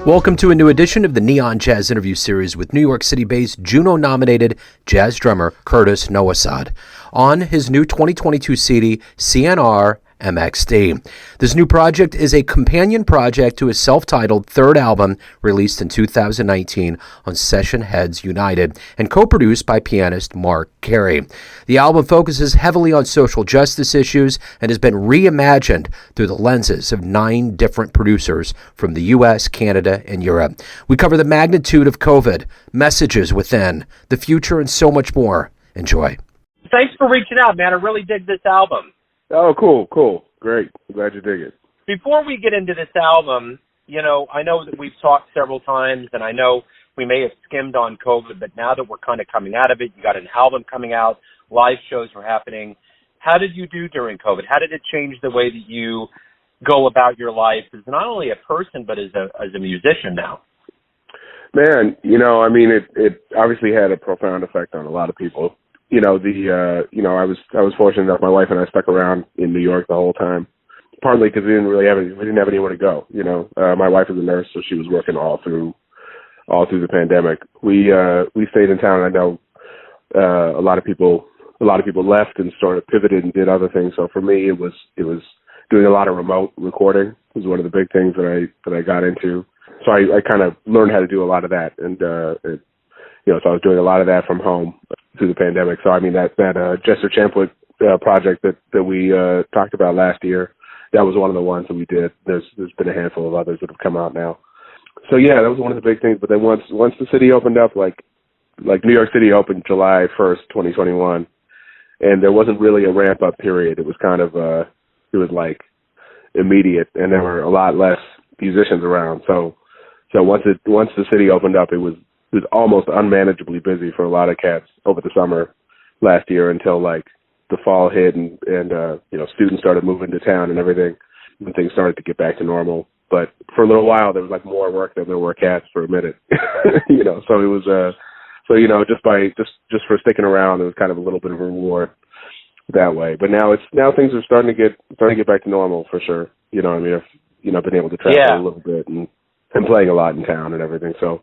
Welcome to a new edition of the Neon Jazz interview series with New York City-based Juno-Nominated jazz drummer Curtis Nowosad on his new 2022 CD CNRMXD. This new project is a companion project to his self-titled third album released in 2019 on Sessionheads United and co-produced by pianist Marc Cary. The album focuses heavily on social justice issues and has been reimagined through the lenses of 9 different producers from the U.S., Canada, and Europe. We cover the magnitude of COVID, messages within, the future, and so much more. Enjoy. Thanks for reaching out, man. I really dig this album. Oh, cool. Great. I'm glad you dig it. Before we get into this album, I know that we've talked several times, and I know we may have skimmed on COVID, but now that we're kind of coming out of it, you got an album coming out, live shows were happening. How did you do during COVID? How did it change the way that you go about your life as not only a person, but as a musician now? Man, it obviously had a profound effect on a lot of people. I was fortunate enough. My wife and I stuck around in New York the whole time, partly because we didn't have anywhere to go. My wife is a nurse, so she was working all through the pandemic. We stayed in town. I know a lot of people left and sort of pivoted and did other things. So for me, it was doing a lot of remote recording. It was one of the big things that I got into. So I kind of learned how to do a lot of that, and so I was doing a lot of that from home through the pandemic. So that Jester Champwood project that we talked about last year, that was one of the ones that we did. There's been a handful of others that have come out now. So yeah, that was one of the big things. But then once the city opened up, like New York City opened July 1st, 2021, and there wasn't really a ramp up period. It was kind of it was like immediate, and there were a lot less musicians around. So once the city opened up, it was almost unmanageably busy for a lot of cats over the summer last year until like the fall hit and students started moving to town and everything, and things started to get back to normal. But for a little while there was like more work than there were cats for a minute. So it was just for sticking around, it was kind of a little bit of a reward that way. But now things are starting to get back to normal for sure. I've been able to travel a little bit and playing a lot in town and everything. So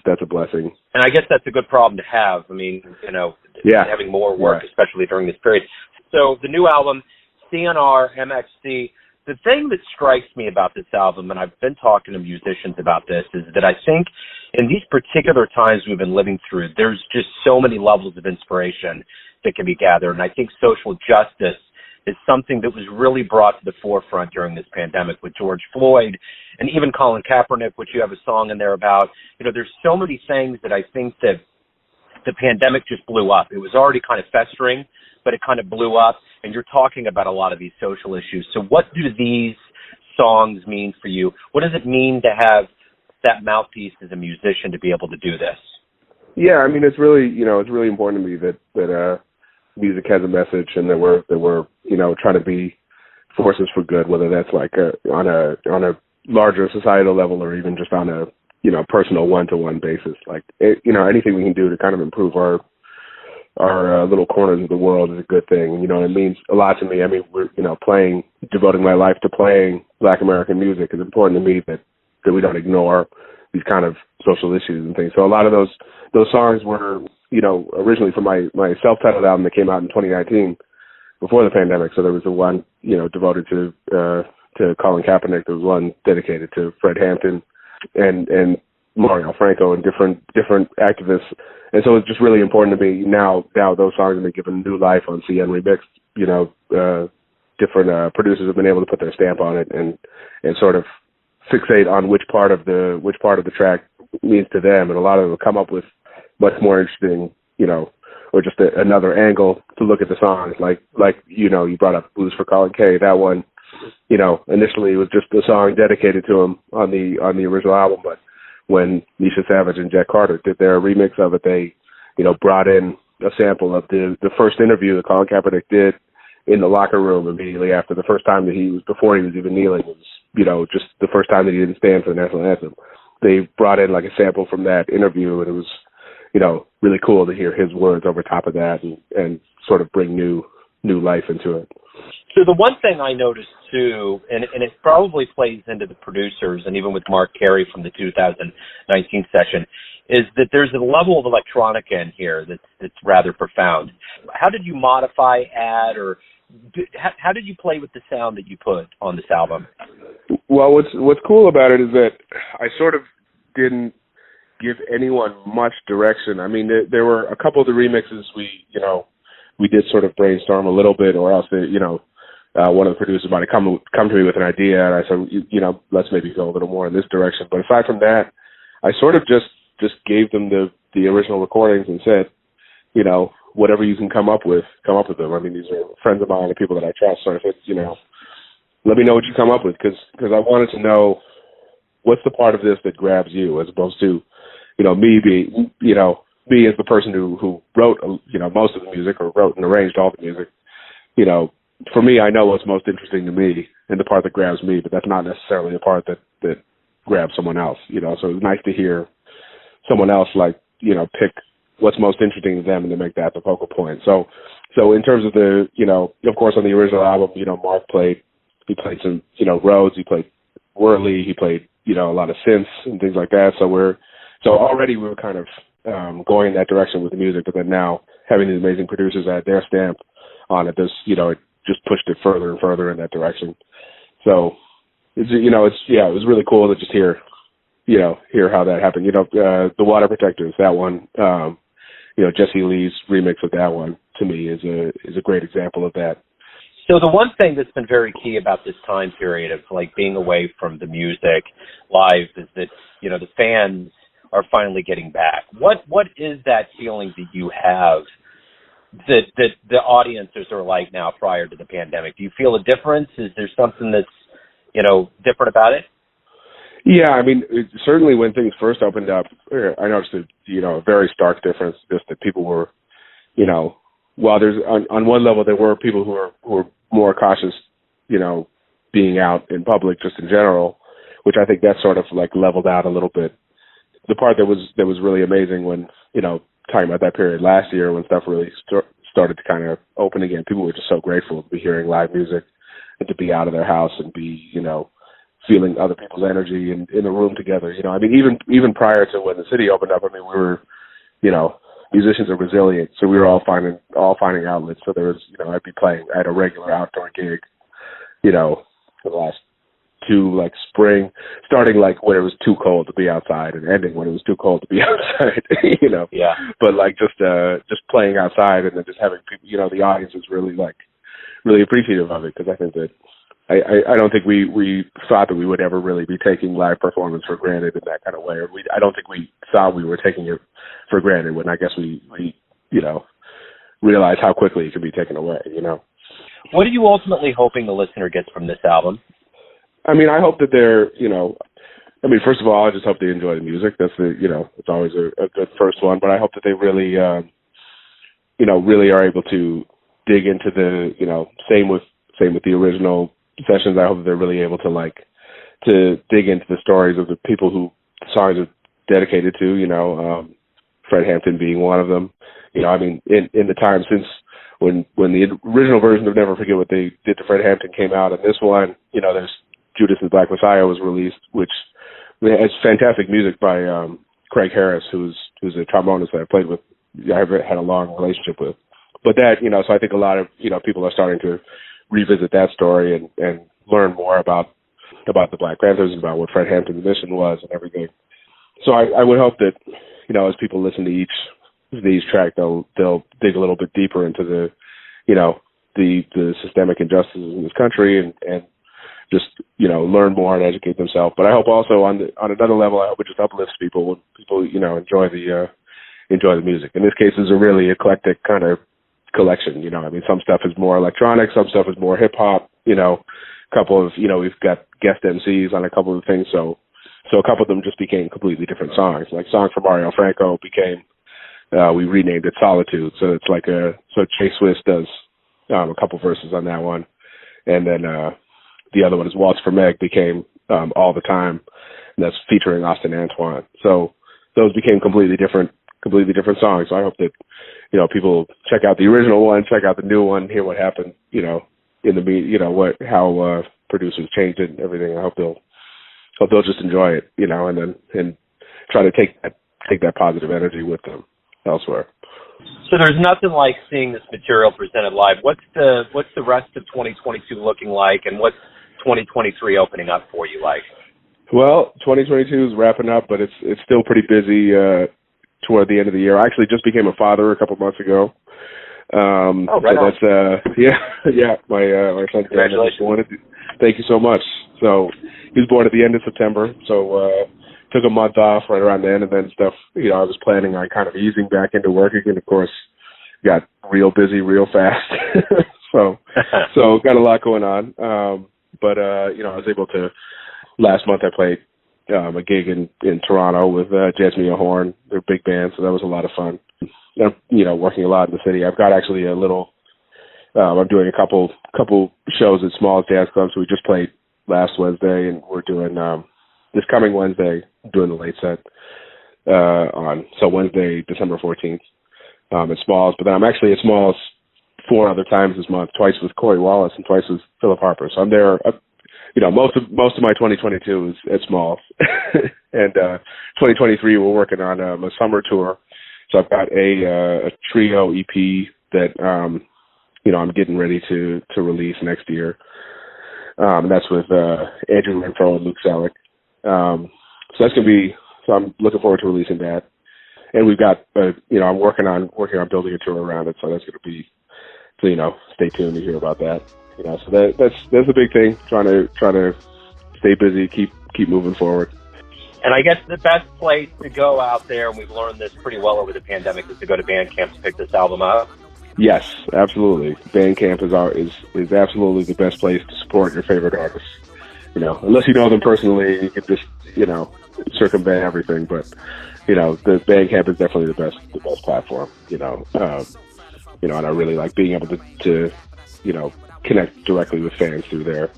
that's a blessing. And I guess that's a good problem to have. Having more work, especially during this period. So the new album, CNRMXD, the thing that strikes me about this album, and I've been talking to musicians about this, is that I think in these particular times we've been living through, there's just so many levels of inspiration that can be gathered. And I think social justice is something that was really brought to the forefront during this pandemic with George Floyd and even Colin Kaepernick, which you have a song in there about. There's so many things that I think that the pandemic just blew up. It was already kind of festering, but it kind of blew up, and you're talking about a lot of these social issues. So what do these songs mean for you? What does it mean to have that mouthpiece as a musician to be able to do this? Yeah, it's really important to me that music has a message, and that we're trying to be forces for good, whether that's like on a larger societal level or even just on a personal one-to-one basis. Like anything we can do to kind of improve our little corners of the world is a good thing. It means a lot to me. We're devoting my life to playing Black American music is important to me, that we don't ignore these kind of social issues and things. So a lot of those songs were originally from my self-titled album that came out in 2019 before the pandemic. So there was the one devoted to Colin Kaepernick. There was one dedicated to Fred Hampton and Mario Franco and different activists. And so it's just really important to me now those songs have been given new life on CNRMXD. Different producers have been able to put their stamp on it and sort of fixate on which part of the track means to them. And a lot of them have come up with much more interesting, or just another angle to look at the songs. Like you brought up Blues for Colin K. That one, initially it was just a song dedicated to him on the original album, but when Nisha Savage and Jack Carter did their remix of it, they, brought in a sample of the first interview that Colin Kaepernick did in the locker room immediately after the first time that before he was even kneeling. It was, just the first time that he didn't stand for the national anthem. They brought in like a sample from that interview, and it was, really cool to hear his words over top of that and sort of bring new life into it. So the one thing I noticed too, and it probably plays into the producers, and even with Marc Cary from the 2019 session, is that there's a level of electronica in here that's rather profound. How did you modify, add, or how did you play with the sound that you put on this album? Well, what's cool about it is that I sort of didn't give anyone much direction. I mean, there were a couple of the remixes we did sort of brainstorm a little bit, or else one of the producers might have come to me with an idea, and I said, let's maybe go a little more in this direction. But aside from that, I sort of just gave them the original recordings and said, whatever you can come up with them. I mean, these are friends of mine and people that I trust. So if it's, let me know what you come up with, because I wanted to know what's the part of this that grabs you, as opposed to, me being, me as the person who wrote, most of the music, or wrote and arranged all the music. For me, I know what's most interesting to me and the part that grabs me, but that's not necessarily the part that grabs someone else. So it's nice to hear someone else pick what's most interesting to them and to make that the focal point. So in terms of the, of course on the original album, Marc played some, Rhodes, he played Whirly, he played, a lot of synths and things like that. So already we were kind of going in that direction with the music, but then now having these amazing producers add their stamp on it, it just pushed it further and further in that direction. So it was really cool to just hear how that happened. The Water Protectors, that one, Jesse Lee's remix of that one, to me is a great example of that. So the one thing that's been very key about this time period of being away from the music live is that, the fans are finally getting back. What is that feeling that you have that the audiences are like now prior to the pandemic? Do you feel a difference? Is there something that's, different about it? Yeah, I mean, certainly when things first opened up, I noticed a very stark difference, just that people were, while there's on one level there were people who were more cautious, being out in public just in general, which I think that sort of leveled out a little bit. The part that was really amazing when, talking about that period last year when stuff really started to kind of open again, people were just so grateful to be hearing live music and to be out of their house and be, feeling other people's energy in a room together. I mean, even prior to when the city opened up, I mean, we were, musicians are resilient, so we were all finding outlets. So there was, I'd be playing at a regular outdoor gig, for the last two spring, starting when it was too cold to be outside and ending when it was too cold to be outside, Yeah. But just playing outside and then just having people, the audience was really really appreciative of it, because I think that I don't think we thought that we would ever really be taking live performance for granted in that kind of way. Or I don't think we thought we were taking it for granted, when I guess we realized how quickly it could be taken away, What are you ultimately hoping the listener gets from this album? I mean, I hope that they're, first of all, I just hope they enjoy the music. That's it's always a good first one. But I hope that they really, really are able to dig into the, same with the original sessions. I hope that they're really able to dig into the stories of the people who the songs are dedicated to. Fred Hampton being one of them. In the time since when the original version of Never Forget What They Did to Fred Hampton came out, and this one, there's Judas and the Black Messiah was released, which has fantastic music by Craig Harris, who's a trombonist that I played with. I've had a long relationship with. But that, so I think a lot of, people are starting to revisit that story and learn more about the Black Panthers, about what Fred Hampton's mission was and everything. So I would hope that, as people listen to each track, they'll dig a little bit deeper into the, the systemic injustices in this country and just, learn more and educate themselves. But I hope also on another level, I hope it just uplifts people when people, enjoy the music. In this case, it's a really eclectic kind of collection. Some stuff is more electronic, some stuff is more hip hop, a couple of, we've got guest MCs on a couple of things. So a couple of them just became completely different songs. Like Song for Mario Franco became, we renamed it Solitude. So it's so Chase Swiss does a couple verses on that one. And then the other one is Waltz for Meg became All the Time, and that's featuring Austin Antoine. So those became completely different songs. So I hope that, people check out the original one, check out the new one, hear what happened, how producers changed it and everything. I hope they'll just enjoy it, and try to take that positive energy with them elsewhere. So there's nothing like seeing this material presented live. What's the rest of 2022 looking like, and what's 2023 opening up for you like? Well, 2022 is wrapping up, but it's still pretty busy toward the end of the year. I actually just became a father a couple months ago. Right on. That's my son. Congratulations. Thank you so much. So he was born at the end of September. So took a month off right around then, and then stuff. I was planning on kind of easing back into work again. Of course, got real busy real fast. so got a lot going on. But I was able to. Last month I played a gig in Toronto with Jasmine Horn. They're a big band, so that was a lot of fun. I'm working a lot in the city. I've got actually a little. I'm doing a couple shows at small jazz clubs. We just played last Wednesday, and we're doing this coming Wednesday. Doing the late set so Wednesday, December 14th at Smalls. But then I'm actually at Smalls 4 other times this month. Twice with Corey Wallace and twice with Philip Harper. So I'm there. Most of my 2022 is at Smalls, and 2023 we're working on a summer tour. So I've got a trio EP that I'm getting ready to release next year. And that's with Andrew Renfro and Luke Selleck. So that's gonna be. So I'm looking forward to releasing that. And we've got I'm working on building a tour around it. So that's gonna be. So stay tuned to hear about that. So that's a big thing. Trying to stay busy, keep moving forward. And I guess the best place to go out there, and we've learned this pretty well over the pandemic, is to go to Bandcamp to pick this album up. Yes, absolutely. Bandcamp is absolutely the best place to support your favorite artists. Unless you know them personally, you can just circumvent everything. But the Bandcamp is definitely the best platform. And I really like being able to connect directly with fans through there.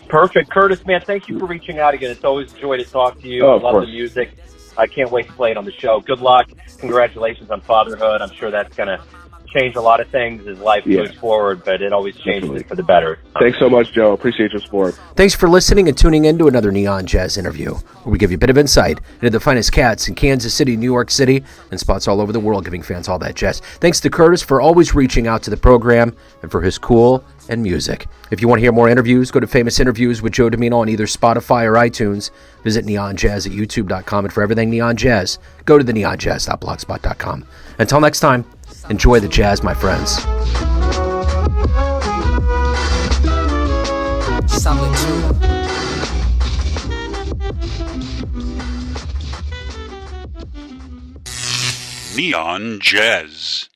Perfect. Curtis, man, thank you for reaching out again. It's always a joy to talk to you. Oh, I love the music. I can't wait to play it on the show. Good luck. Congratulations on fatherhood. I'm sure that's going to change a lot of things as life moves forward, but it always changes it for the better. Thanks so much, Joe. Appreciate your support. Thanks for listening and tuning in to another Neon Jazz interview, where we give you a bit of insight into the finest cats in Kansas City, New York City, and spots all over the world, giving fans all that jazz. Thanks to Curtis for always reaching out to the program and for his cool and music. If you want to hear more interviews, go to Famous Interviews with Joe Domino on either Spotify or iTunes. Visit neonjazz at youtube.com, and for everything Neon Jazz, go to the neonjazz.blogspot.com. Until next time, enjoy the jazz, my friends. Neon Jazz.